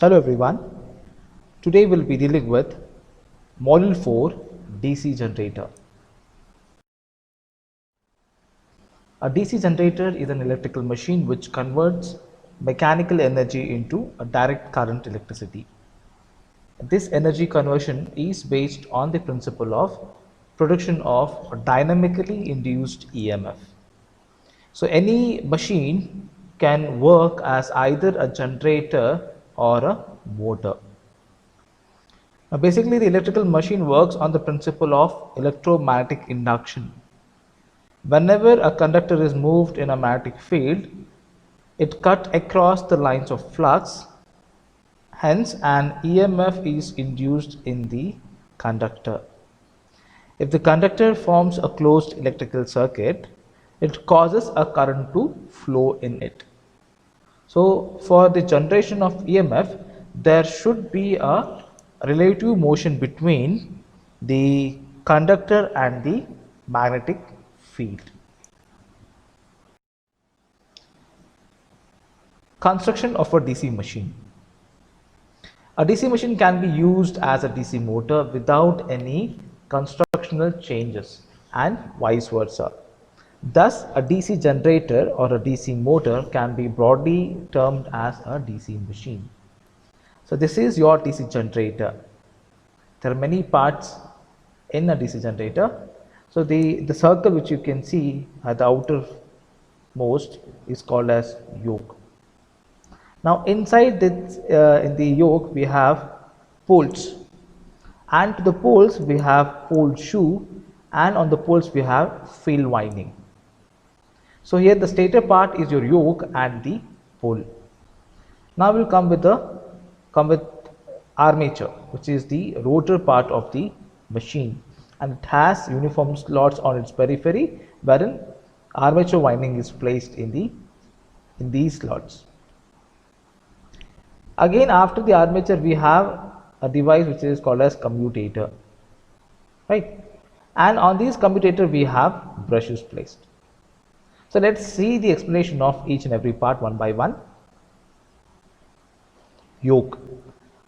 Hello everyone. Today we'll be dealing with Module 4 DC generator. A DC generator is an electrical machine which converts mechanical energy into a direct current electricity. This energy conversion is based on the principle of production of dynamically induced EMF. So any machine can work as either a generator or a motor. Now basically the electrical machine works on the principle of electromagnetic induction. Whenever a conductor is moved in a magnetic field, it cuts across the lines of flux, hence an EMF is induced in the conductor. If the conductor forms a closed electrical circuit, it causes a current to flow in it. So for the generation of EMF, there should be a relative motion between the conductor and the magnetic field. Construction of a DC machine. A DC machine can be used as a DC motor without any constructional changes and vice versa. Thus, a DC generator or a DC motor can be broadly termed as a DC machine. So this is your DC generator. There are many parts in a DC generator. So the circle which you can see at the outermost is called as yoke. Now inside this, in the yoke we have poles, and to the poles we have pole shoe, and on the poles we have field winding. So here the stator part is your yoke and the pole. Now we'll come with armature, which is the rotor part of the machine, and it has uniform slots on its periphery wherein armature winding is placed in these slots. Again, after the armature we have a device which is called as commutator, right? And on these commutator we have brushes placed. So let's see the explanation of each and every part one by one. Yoke.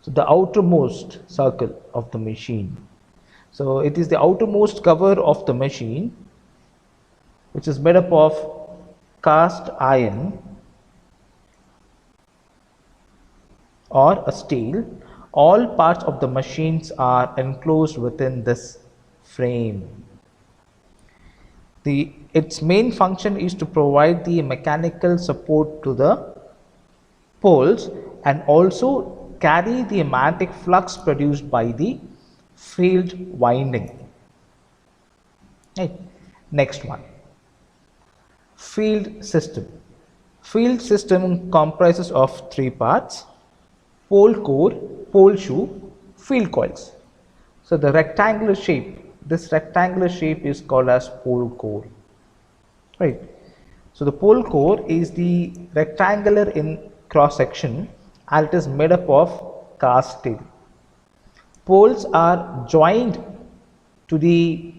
So the outermost circle of the machine. So it is the outermost cover of the machine, which is made up of cast iron or a steel. All parts of the machines are enclosed within this frame. Its main function is to provide the mechanical support to the poles and also carry the magnetic flux produced by the field winding. Right. Next one, field system. Field system comprises of three parts: pole core, pole shoe, field coils. So the rectangular shape, this rectangular shape is called as pole core, right? So the pole core is the rectangular in cross section and it is made up of cast steel. Poles are joined to the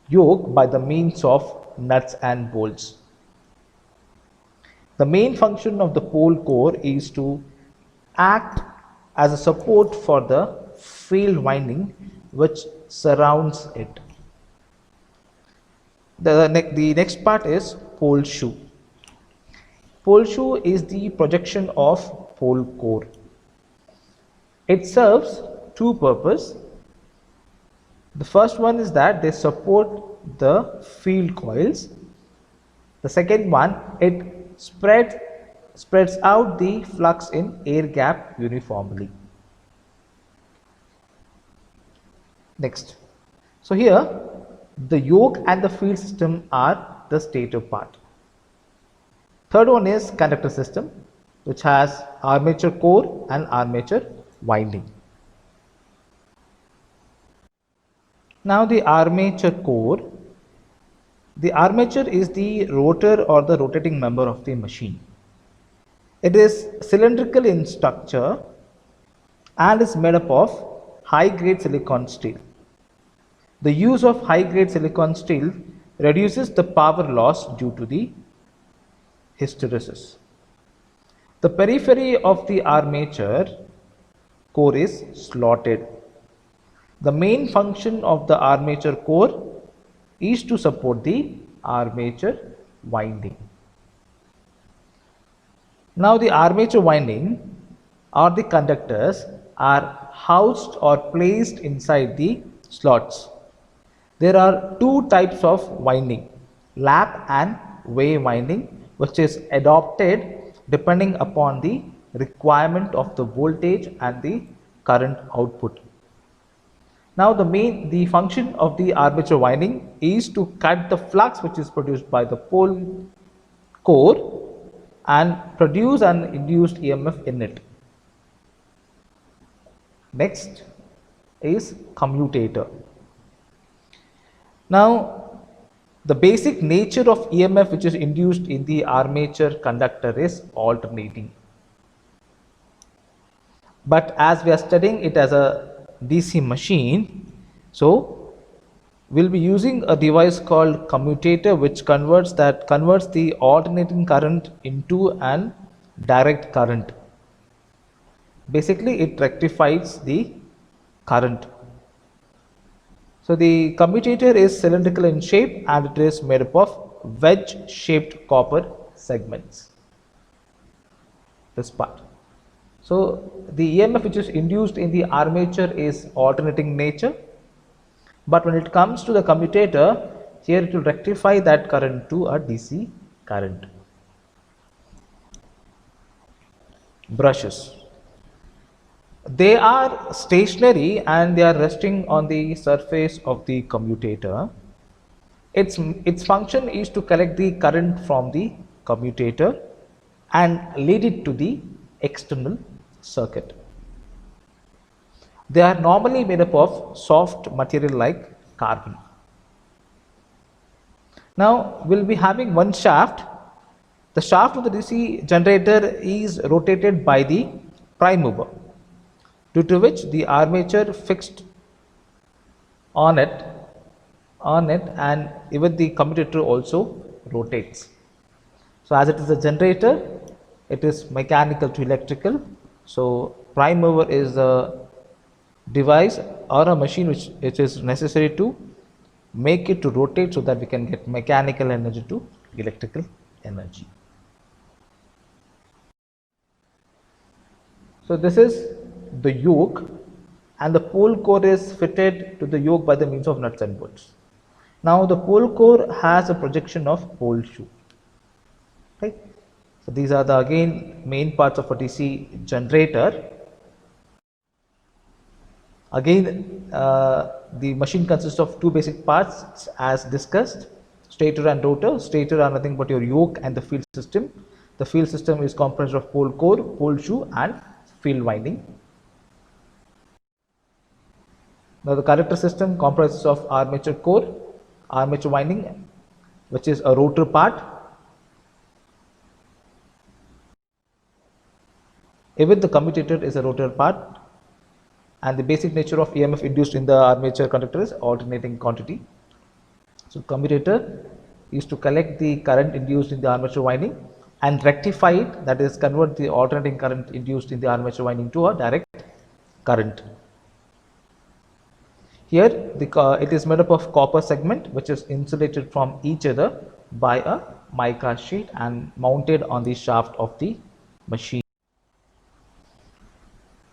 yoke by the means of nuts and bolts. The main function of the pole core is to act as a support for the field winding which surrounds it. The next part is pole shoe. Pole shoe is the projection of pole core. It serves two purposes. The first one is that they support the field coils. The second one, it spreads out the flux in air gap uniformly. Next, so here the yoke and the field system are the stator part. Third one is conductor system, which has armature core and armature winding. Now the armature core. The armature is the rotor or the rotating member of the machine. It is cylindrical in structure and is made up of high-grade silicon steel. The use of high-grade silicon steel reduces the power loss due to the hysteresis. The periphery of the armature core is slotted. The main function of the armature core is to support the armature winding. Now the armature winding or the conductors are housed or placed inside the slots. There are two types of winding, lap and wave winding, which is adopted depending upon the requirement of the voltage and the current output. Now the function of the armature winding is to cut the flux which is produced by the pole core and produce an induced EMF in it. Next is commutator. Now the basic nature of EMF which is induced in the armature conductor is alternating. But as we are studying it as a DC machine, so we'll be using a device called commutator which converts the alternating current into an direct current. Basically it rectifies the current. So the commutator is cylindrical in shape and it is made up of wedge shaped copper segments. This part. So the EMF which is induced in the armature is alternating nature, but when it comes to the commutator, here it will rectify that current to a DC current. Brushes. They are stationary and they are resting on the surface of the commutator. Its function is to collect the current from the commutator and lead it to the external circuit. They are normally made up of soft material like carbon. Now we will be having one shaft. The shaft of the DC generator is rotated by the prime mover, due to which the armature fixed on it and even the commutator also rotates. So as it is a generator, it is mechanical to electrical. So prime mover is a device or a machine which is necessary to make it to rotate so that we can get mechanical energy to electrical energy. So this is the yoke and the pole core is fitted to the yoke by the means of nuts and bolts. Now the pole core has a projection of pole shoe. Right? So these are the again main parts of a DC generator. Again the machine consists of two basic parts as discussed, stator and rotor. Stator are nothing but your yoke and the field system. The field system is comprised of pole core, pole shoe and field winding. Now the conductor system comprises of armature core, armature winding, which is a rotor part. Even the commutator is a rotor part, and the basic nature of EMF induced in the armature conductor is alternating quantity. So commutator is to collect the current induced in the armature winding and rectify it, that is convert the alternating current induced in the armature winding to a direct current. Here it is made up of copper segment which is insulated from each other by a mica sheet and mounted on the shaft of the machine.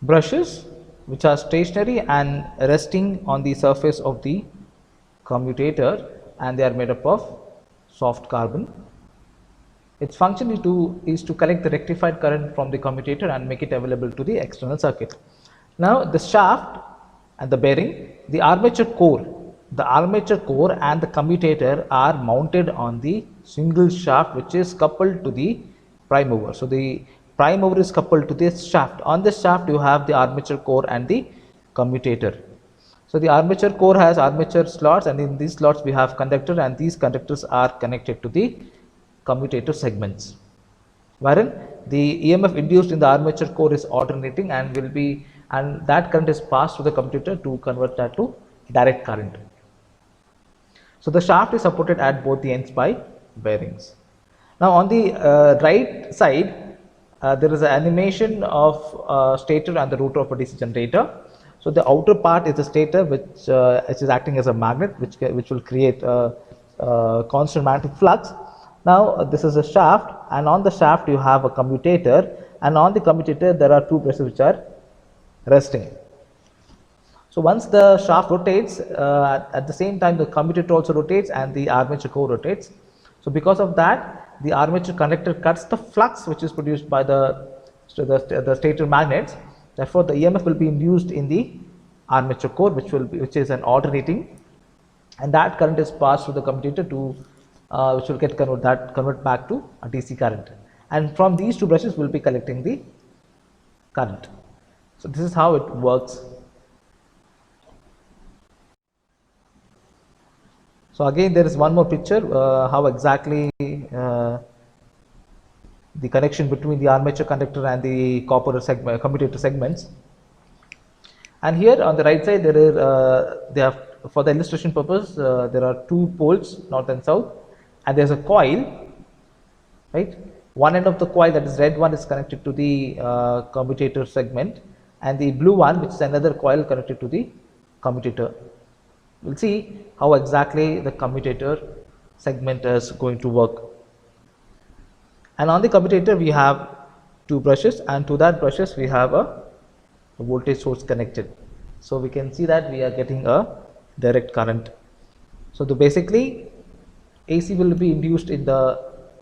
Brushes which are stationary and resting on the surface of the commutator, and they are made up of soft carbon. Its function is to collect the rectified current from the commutator and make it available to the external circuit. Now the shaft and the bearing, the armature core and the commutator are mounted on the single shaft which is coupled to the prime mover. So the prime mover is coupled to this shaft. On this shaft you have the armature core and the commutator. So the armature core has armature slots, and in these slots we have conductor, and these conductors are connected to the commutator segments, wherein the EMF induced in the armature core is alternating and that current is passed to the commutator to convert that to direct current. So the shaft is supported at both the ends by bearings. Now on the right side there is an animation of stator and the rotor of a DC generator. So the outer part is the stator, which is acting as a magnet, which will create a constant magnetic flux. Now this is a shaft, and on the shaft you have a commutator, and on the commutator there are two brushes which are resting. So once the shaft rotates, at the same time the commutator also rotates and the armature core rotates. So because of that, the armature conductor cuts the flux which is produced by the stator magnets. Therefore, the EMF will be induced in the armature core, which is an alternating, and that current is passed through the commutator to which will convert back to a DC current. And from these two brushes we will be collecting the current. So this is how it works. So again, there is one more picture how exactly the connection between the armature conductor and the copper commutator segments. And here on the right side, there is for the illustration purpose, there are two poles, north and south, and there is a coil, right? One end of the coil, that is red one, is connected to the commutator segment, and the blue one, which is another coil, connected to the commutator. We'll see how exactly the commutator segment is going to work. And on the commutator we have two brushes, and to that brushes we have a voltage source connected. So we can see that we are getting a direct current. So basically AC will be induced in the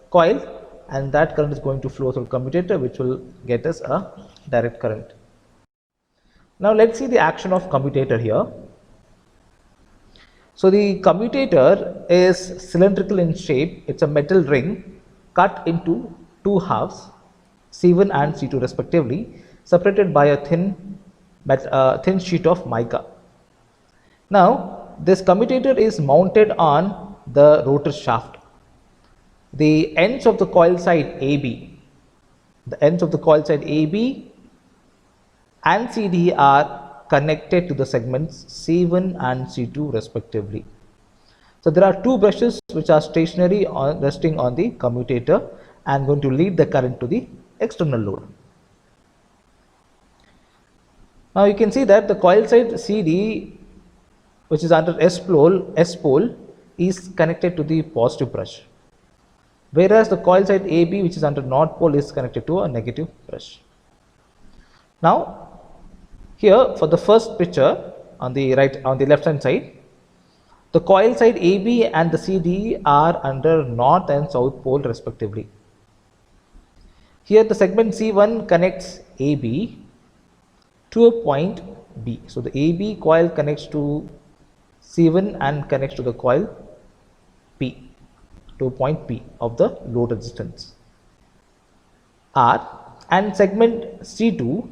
coil, and that current is going to flow through commutator, which will get us a direct current. Now let's see the action of commutator here. So the commutator is cylindrical in shape. It's a metal ring cut into two halves, C1 and C2 respectively, separated by a thin sheet of mica. Now this commutator is mounted on the rotor shaft. The ends of the coil side AB, and CD are connected to the segments C1 and C2 respectively. So there are two brushes which are stationary resting on the commutator and going to lead the current to the external load. Now you can see that the coil side CD, which is under S pole, is connected to the positive brush, whereas the coil side AB, which is under north pole, is connected to a negative brush. Now here for the first picture on the left hand side, the coil side AB and the CD are under north and south pole respectively. Here the segment C1 connects AB to a point B. So the AB coil connects to C1 and connects to the coil P, to a point P of the load resistance R, and segment C2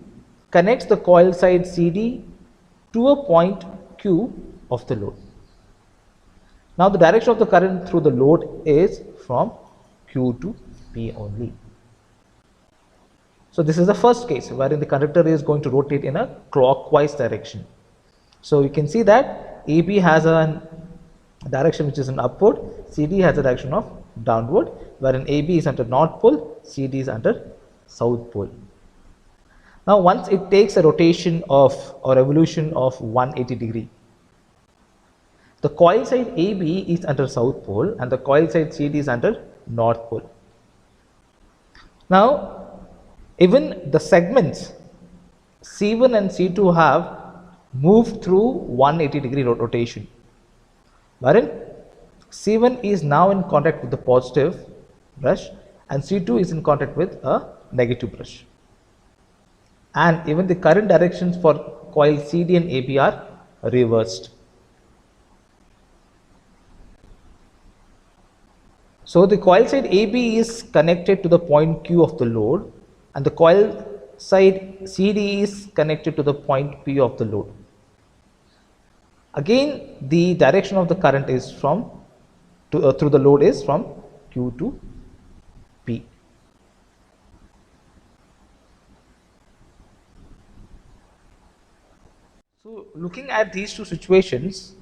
connects the coil side CD to a point Q of the load. Now the direction of the current through the load is from Q to P only. So this is the first case wherein the conductor is going to rotate in a clockwise direction. So you can see that AB has a direction which is an upward, CD has a direction of downward, wherein AB is under north pole, CD is under south pole. Now once it takes a rotation or revolution of 180 degree, the coil side AB is under south pole and the coil side CD is under north pole. Now even the segments C1 and C2 have moved through 180 degree rotation, wherein C1 is now in contact with the positive brush and C2 is in contact with a negative brush. And even the current directions for coil CD and AB are reversed. So the coil side AB is connected to the point Q of the load, and the coil side CD is connected to the point P of the load. Again, the direction of the current is through the load is from Q to P. So looking at these two situations,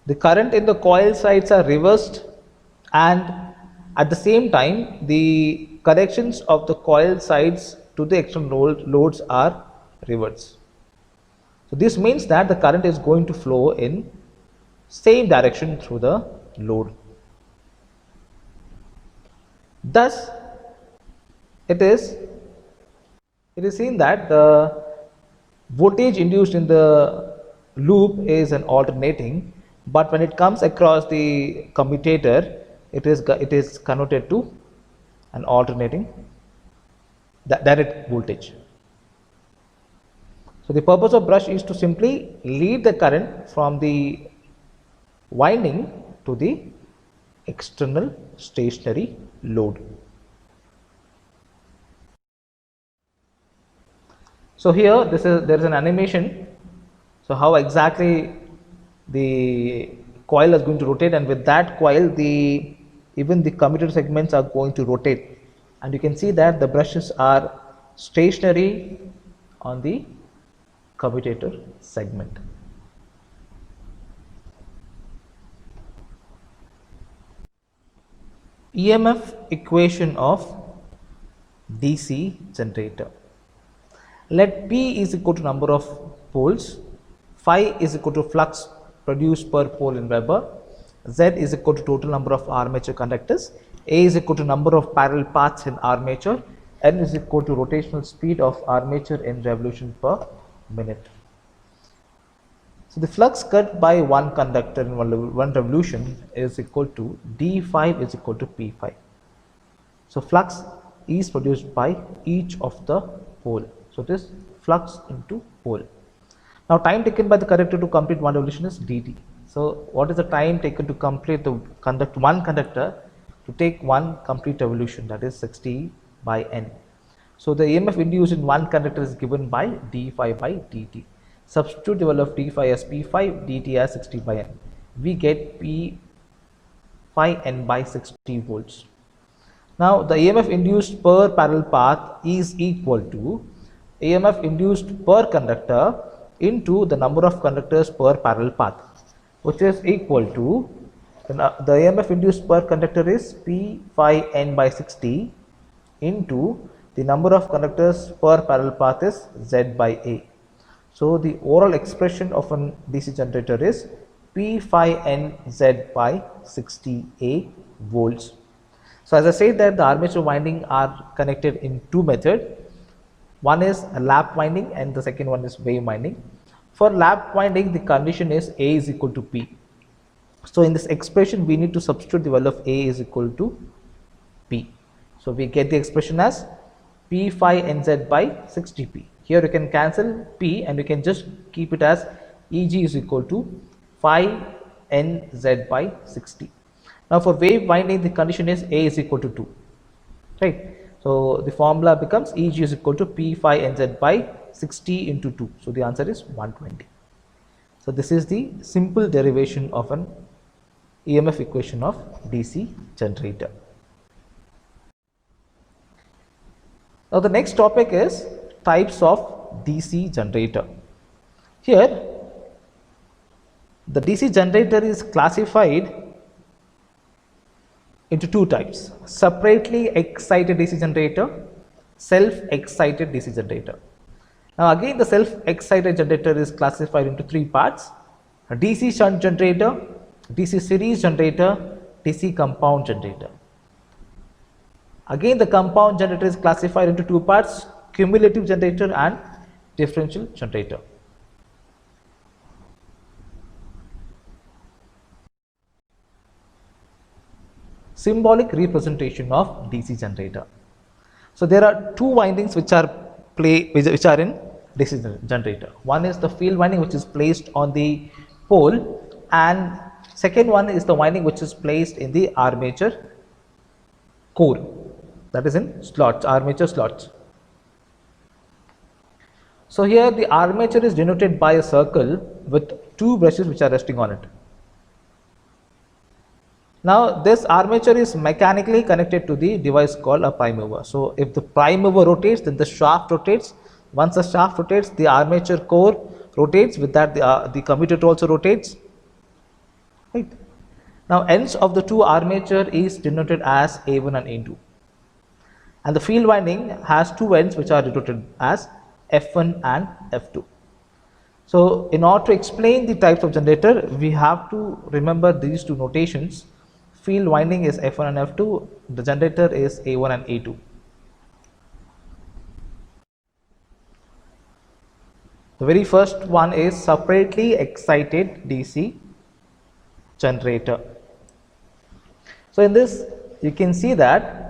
the current in the coil sides are reversed, and at the same time the corrections of the coil sides to the external loads are reversed. So this means that the current is going to flow in same direction through the load. Thus, it is seen that the voltage induced in the loop is an alternating, but when it comes across the commutator, it is converted to an alternating direct voltage. So the purpose of brush is to simply lead the current from the winding to the external stationary load. So here there is an animation. So how exactly the coil is going to rotate, and with that coil even the commutator segments are going to rotate, and you can see that the brushes are stationary on the commutator segment. EMF equation of DC generator. Let P is equal to number of poles, phi is equal to flux produced per pole in Weber, Z is equal to total number of armature conductors, A is equal to number of parallel paths in armature, N is equal to rotational speed of armature in revolution per minute. So the flux cut by one conductor in one revolution is equal to D phi is equal to P phi. So flux is produced by each of the pole. So it is flux into pole. Now time taken by the conductor to complete one revolution is dt. So what is the time taken to complete the one conductor to take one complete revolution, that is 60 by n. So the EMF induced in one conductor is given by d phi by dt. Substitute the value of d phi as p phi, dt as 60 by n. We get p phi n by 60 volts. Now the EMF induced per parallel path is equal to EMF induced per conductor into the number of conductors per parallel path, which is equal to the EMF induced per conductor is P phi n by 60 into the number of conductors per parallel path is Z by A. So the overall expression of an DC generator is P phi n Z by 60 A volts. So as I said that the armature winding are connected in two methods. One is a lap winding and the second one is wave winding. For lap winding, the condition is A is equal to P. So in this expression, we need to substitute the value of A is equal to P. So we get the expression as P phi nz by 60P. Here you can cancel P and you can just keep it as Eg is equal to phi nz by 60. Now for wave winding, the condition is A is equal to 2. Right. So the formula becomes Eg is equal to P phi nz by 60 into 2. So the answer is 120. So this is the simple derivation of an EMF equation of DC generator. Now the next topic is types of DC generator. Here the DC generator is classified into two types: separately excited DC generator, self-excited DC generator. Now again the self-excited generator is classified into three parts: a DC shunt generator, DC series generator, DC compound generator. Again the compound generator is classified into two parts: cumulative generator and differential generator. Symbolic representation of DC generator. So there are two windings which are in DC generator. One is the field winding which is placed on the pole, and second one is the winding which is placed in the armature core, that is in slots, armature slots. So here the armature is denoted by a circle with two brushes which are resting on it. Now this armature is mechanically connected to the device called a prime mover. So if the prime mover rotates, then the shaft rotates. Once the shaft rotates, the armature core rotates. With that the commutator also rotates. Right. Now ends of the two armature is denoted as A1 and A2. and the field winding has two ends which are denoted as F1 and F2. So in order to explain the types of generator, we have to remember these two notations. Field winding is F1 and F2, the generator is A1 and A2. The very first one is separately excited DC generator. So in this you can see that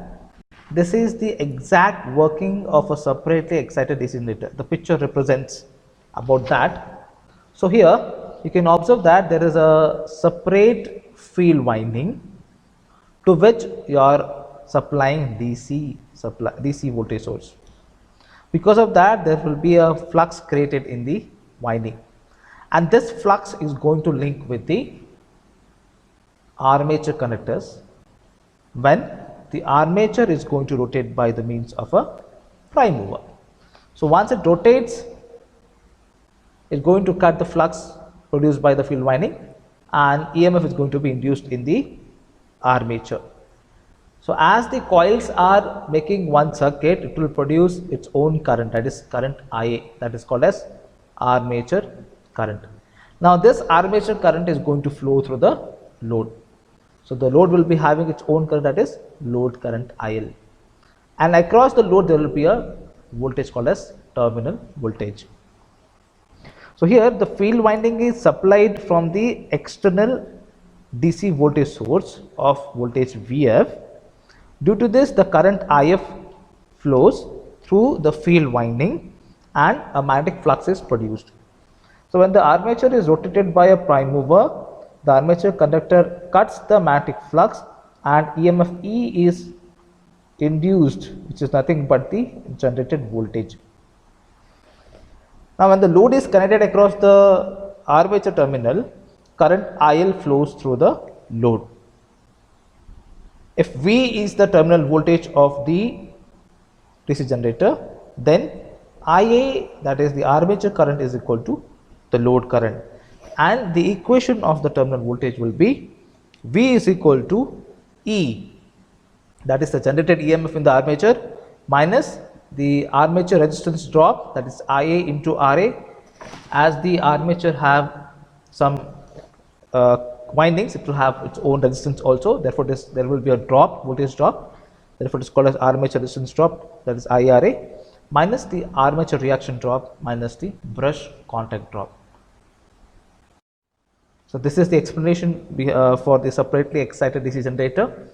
this is the exact working of a separately excited DC generator. The picture represents about that. So here you can observe that there is a separate field winding to which you are supplying DC voltage source. Because of that, there will be a flux created in the winding, and this flux is going to link with the armature conductors when the armature is going to rotate by the means of a prime mover. So once it rotates, it's going to cut the flux produced by the field winding, and EMF is going to be induced in the armature. So as the coils are making one circuit, it will produce its own current, that is current IA, that is called as armature current. Now this armature current is going to flow through the load. So the load will be having its own current, that is load current IL, and across the load there will be a voltage called as terminal voltage. So here the field winding is supplied from the external DC voltage source of voltage VF. Due to this, the current IF flows through the field winding and a magnetic flux is produced. So when the armature is rotated by a prime mover, the armature conductor cuts the magnetic flux and EMF E is induced, which is nothing but the generated voltage. Now when the load is connected across the armature terminal, current IL flows through the load. If V is the terminal voltage of the DC generator, then IA, that is the armature current, is equal to the load current, and the equation of the terminal voltage will be V is equal to E, that is the generated EMF in the armature, minus the armature resistance drop, that is IA into RA. As the armature have some windings, it will have its own resistance also, therefore there will be a drop, voltage drop, therefore it is called as armature resistance drop, that is IRA, minus the armature reaction drop minus the brush contact drop. So this is the explanation for the separately excited DC generator,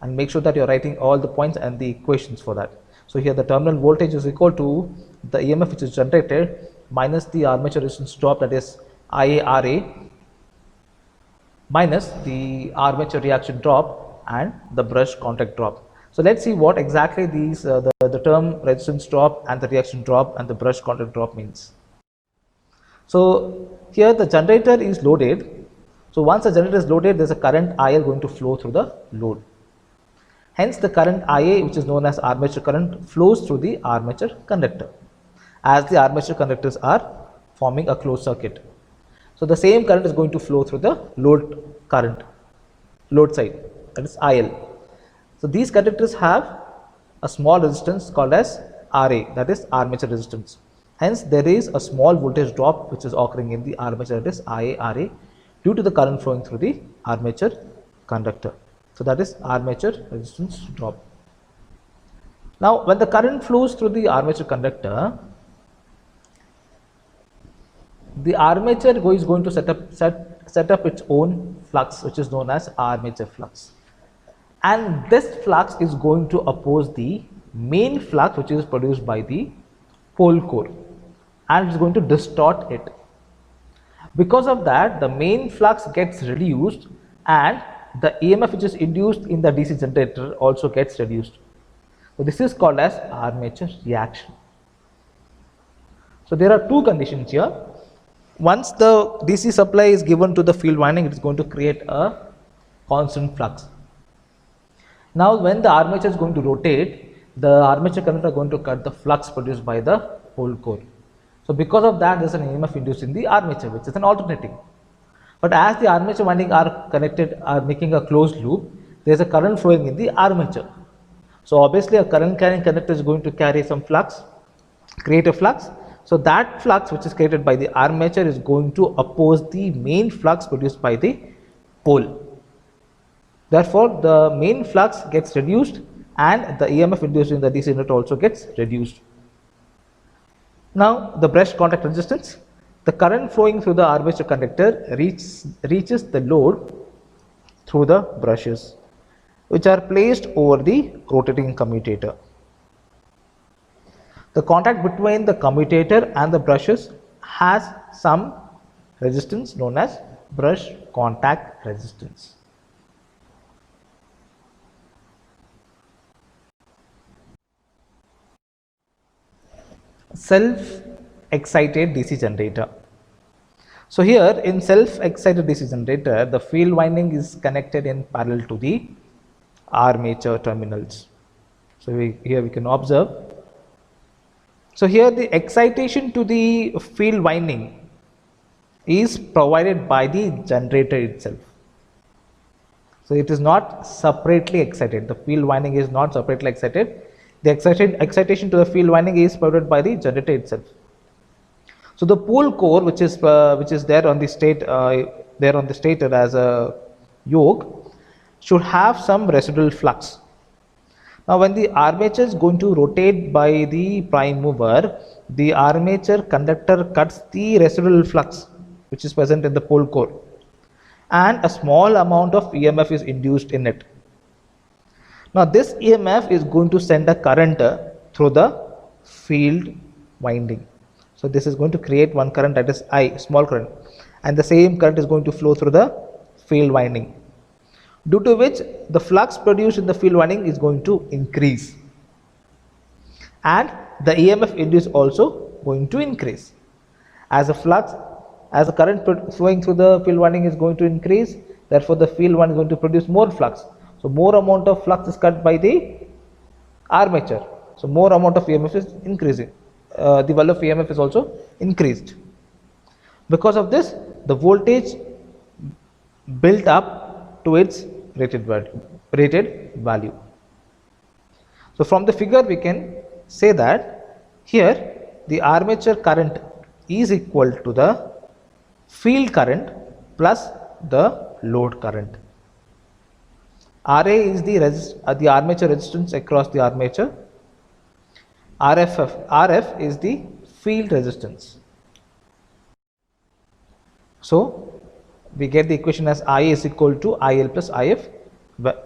and make sure that you are writing all the points and the equations for that. So here the terminal voltage is equal to the EMF which is generated minus the armature resistance drop, that is IARA, minus the armature reaction drop and the brush contact drop. So let's see what exactly these the term resistance drop and the reaction drop and the brush contact drop means. So here the generator is loaded. So once the generator is loaded, there is a current IL going to flow through the load. Hence the current IA, which is known as armature current, flows through the armature conductor, as the armature conductors are forming a closed circuit. So the same current is going to flow through the load current, load side, that is IL. So these conductors have a small resistance called as RA, that is armature resistance. Hence there is a small voltage drop which is occurring in the armature, that is IARA, due to the current flowing through the armature conductor. So that is armature resistance drop. Now when the current flows through the armature conductor, the armature is going to set up its own flux, which is known as armature flux, and this flux is going to oppose the main flux which is produced by the pole core, and it is going to distort it. Because of that, the main flux gets reduced and the EMF which is induced in the DC generator also gets reduced. So this is called as armature reaction. So there are two conditions here. Once the DC supply is given to the field winding, it is going to create a constant flux. Now when the armature is going to rotate, the armature current are going to cut the flux produced by the pole core. So because of that, there is an EMF induced in the armature, which is an alternating. But as the armature winding are connected, are making a closed loop, there is a current flowing in the armature. So obviously a current carrying conductor is going to carry some flux, create a flux. So that flux which is created by the armature is going to oppose the main flux produced by the pole. Therefore, the main flux gets reduced and the EMF induced in the DC generator also gets reduced. Now, the brush contact resistance. The current flowing through the armature conductor reaches the load through the brushes, which are placed over the rotating commutator. The contact between the commutator and the brushes has some resistance known as brush contact resistance. Self-excited DC generator. So here in self-excited DC generator, the field winding is connected in parallel to the armature terminals. So here we can observe. So here the excitation to the field winding is provided by the generator itself. So it is not separately excited. The field winding is not separately excited. The excitation to the field winding is provided by the generator itself. So the pole core, which is there on the stator as a yoke, should have some residual flux. Now, when the armature is going to rotate by the prime mover, the armature conductor cuts the residual flux which is present in the pole core, and a small amount of EMF is induced in it. Now, this EMF is going to send a current through the field winding. So, this is going to create one current, that is I, small current, and the same current is going to flow through the field winding, due to which the flux produced in the field winding is going to increase, and the EMF induced also going to increase. As the current flowing through the field winding is going to increase, therefore the field winding is going to produce more flux. So more amount of flux is cut by the armature. So more amount of EMF is increasing. The value of EMF is also increased. Because of this, the voltage built up to its rated value. So from the figure we can say that here the armature current is equal to the field current plus the load current. RA is the armature resistance across the armature. RF is the field resistance. So we get the equation as IA is equal to IL plus IF,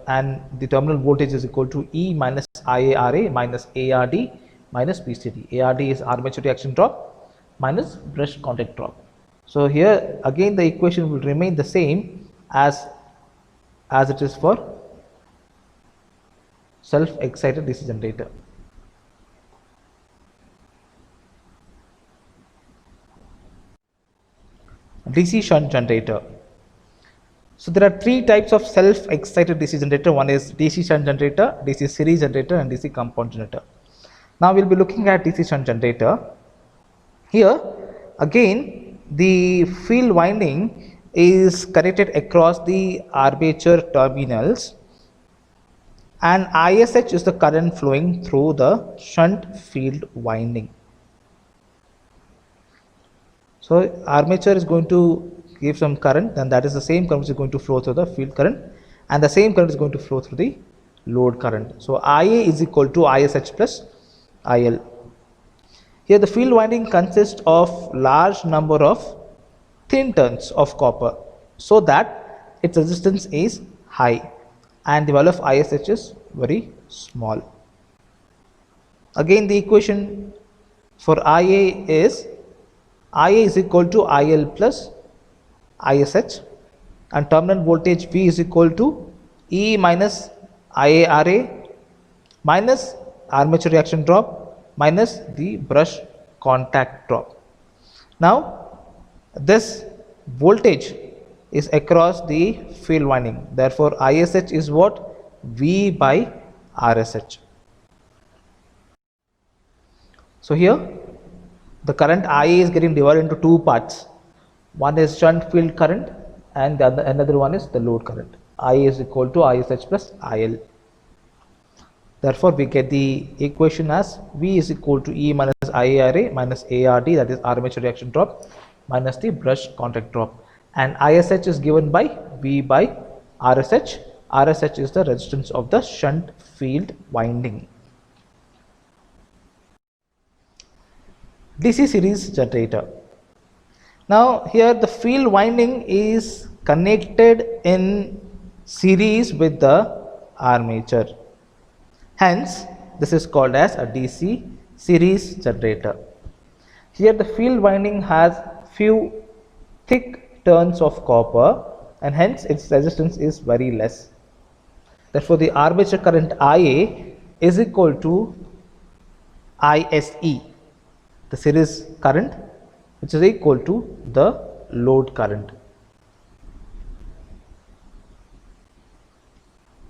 and the terminal voltage is equal to E minus IARA minus ARD minus BCD. ARD is armature reaction drop minus brush contact drop. So here again the equation will remain the same as it is for self-excited DC generator. DC shunt generator. So there are three types of self-excited DC generator. One is DC shunt generator, DC series generator, and DC compound generator. Now we'll be looking at DC shunt generator. Here again the field winding is connected across the armature terminals, and ISH is the current flowing through the shunt field winding. So armature is going to give some current, and that is the same current which is going to flow through the field current, and the same current is going to flow through the load current. So IA is equal to ISH plus IL. Here the field winding consists of large number of thin turns of copper, so that its resistance is high and the value of ISH is very small. Again the equation for IA is equal to IL plus ISH, and terminal voltage V is equal to E minus IARA minus armature reaction drop minus the brush contact drop. Now this voltage is across the field winding, therefore ISH is what? V by RSH. So here the current IA is getting divided into two parts. One is shunt field current and another one is the load current. IA is equal to ISH plus IL. Therefore, we get the equation as V is equal to E minus IARA minus ARD, that is armature reaction drop, minus the brush contact drop. And ISH is given by V by RSH. RSH is the resistance of the shunt field winding. DC series generator. Now here the field winding is connected in series with the armature. Hence, this is called as a DC series generator. Here the field winding has few thick turns of copper and hence its resistance is very less. Therefore, the armature current IA is equal to ISE, the series current, which is equal to the load current.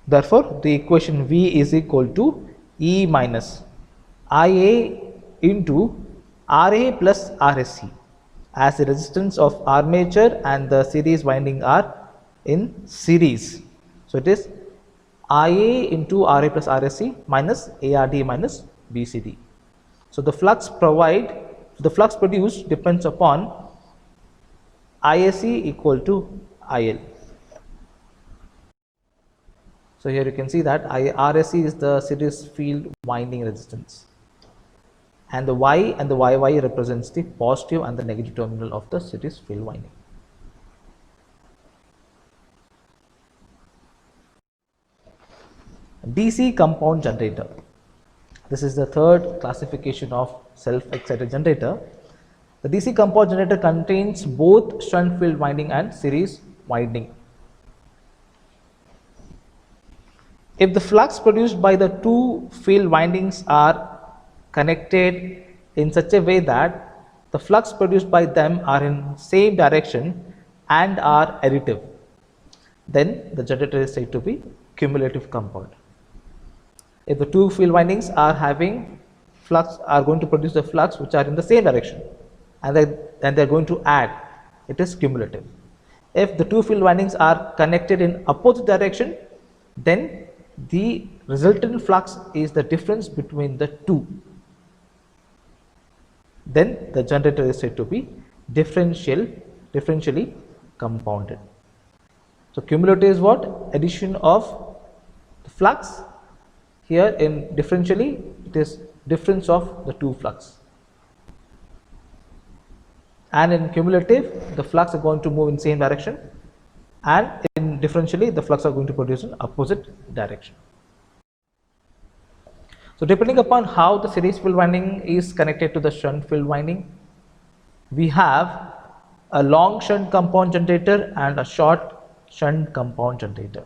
Therefore, the equation V is equal to E minus IA into RA plus RSC, as the resistance of armature and the series winding are in series. So, it is IA into RA plus RSC minus ARD minus BCD. So, the flux produced depends upon ISE equal to IL. So, here you can see that RSC is the series field winding resistance, and the Y and the YY represents the positive and the negative terminal of the series field winding. DC compound generator. This is the third classification of self-excited generator. The DC compound generator contains both shunt field winding and series winding. If the flux produced by the two field windings are connected in such a way that the flux produced by them are in same direction and are additive, then the generator is said to be cumulative compound. If the two field windings are having flux, are going to produce the flux which are in the same direction and they are going to add, it is cumulative. If the two field windings are connected in opposite direction, then the resultant flux is the difference between the two. Then the generator is said to be differentially compounded. So, cumulative is what? Addition of the flux. Here in differentially, it is difference of the two flux. And in cumulative, the flux are going to move in same direction, and in differentially, the flux are going to produce in opposite direction. So, depending upon how the series field winding is connected to the shunt field winding, we have a long shunt compound generator and a short shunt compound generator.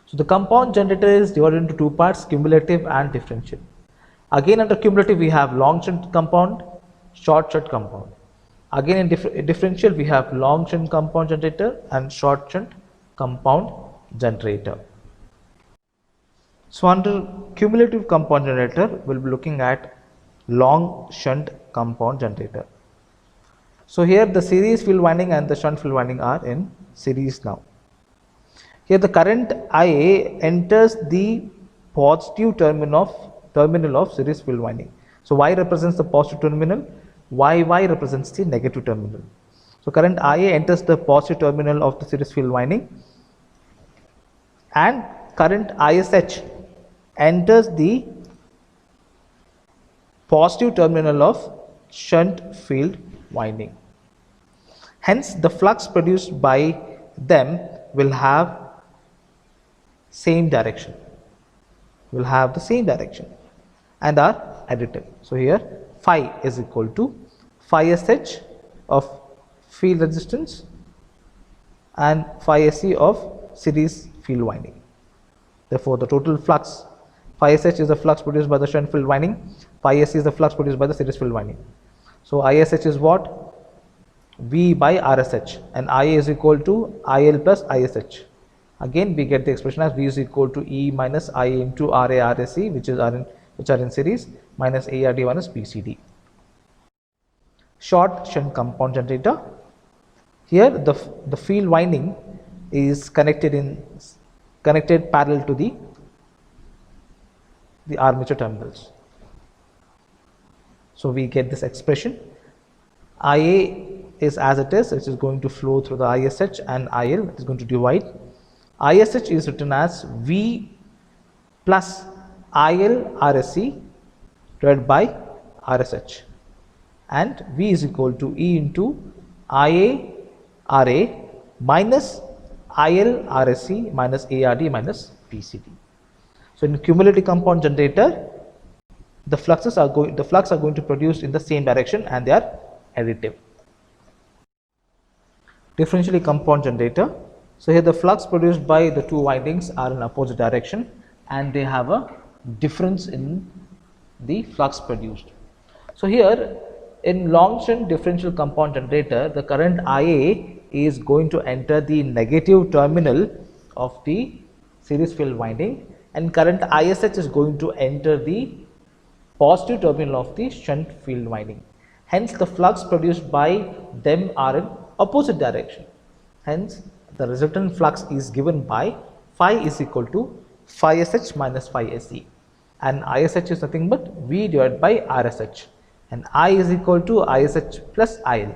So, the compound generator is divided into two parts, cumulative and differential. Again, under cumulative we have long shunt compound, short shunt compound. Again, in differential we have long shunt compound generator and short shunt compound generator. So, under cumulative compound generator we will be looking at long shunt compound generator. So, here the series field winding and the shunt field winding are in series now. Here the current IA enters the positive terminal of series field winding. So, Y represents the positive terminal, YY represents the negative terminal. So, current IA enters the positive terminal of the series field winding and current ISH enters the positive terminal of shunt field winding. Hence, the flux produced by them will have same direction, and are additive. So, here phi is equal to phi SH of field resistance and phi SC of series field winding. Therefore, the total flux, phi SH is the flux produced by the shunt field winding, phi SC is the flux produced by the series field winding. So, ISH is what? V by RSH, and IA is equal to IL plus ISH. Again, we get the expression as V is equal to E minus I into RA RSC, which are in series, minus ARD minus BCD. Short shunt compound generator. Here the field winding is connected parallel to the the armature terminals. So we get this expression, IA is as it is going to flow through the ISH, and IL is going to divide. ISH is written as V plus IL RSC divided by RSH, and V is equal to E into IA RA minus IL RSC minus ARD minus PCD. So in cumulative compound generator, the flux are going to produce in the same direction and they are additive. Differentially compound generator. So here the flux produced by the two windings are in opposite direction and they have a difference in the flux produced. So here in long shunt differential compound generator, the current IA is going to enter the negative terminal of the series field winding, and current ISH is going to enter the positive terminal of the shunt field winding. Hence the flux produced by them are in opposite direction. Hence the resultant flux is given by phi is equal to phi SH minus phi SE, and ISH is nothing but V divided by RSH, and I is equal to ISH plus IL,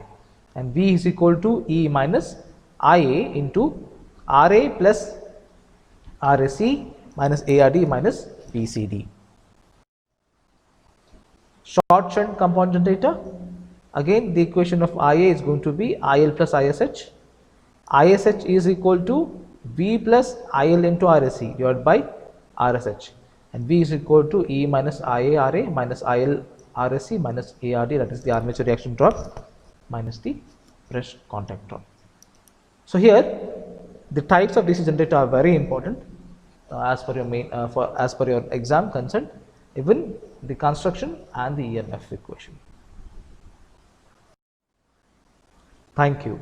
and V is equal to E minus IA into RA plus RSC minus ARD minus PCD. Short shunt compound generator, again the equation of IA is going to be IL plus ISH. ISH is equal to V plus IL into RSC divided by RSH, and V is equal to E minus IA RA minus IL RSC minus ARD, that is the armature reaction drop minus the fresh contact drop. So here the types of DC generator are very important as per your exam concern, even the construction and the EMF equation. Thank you.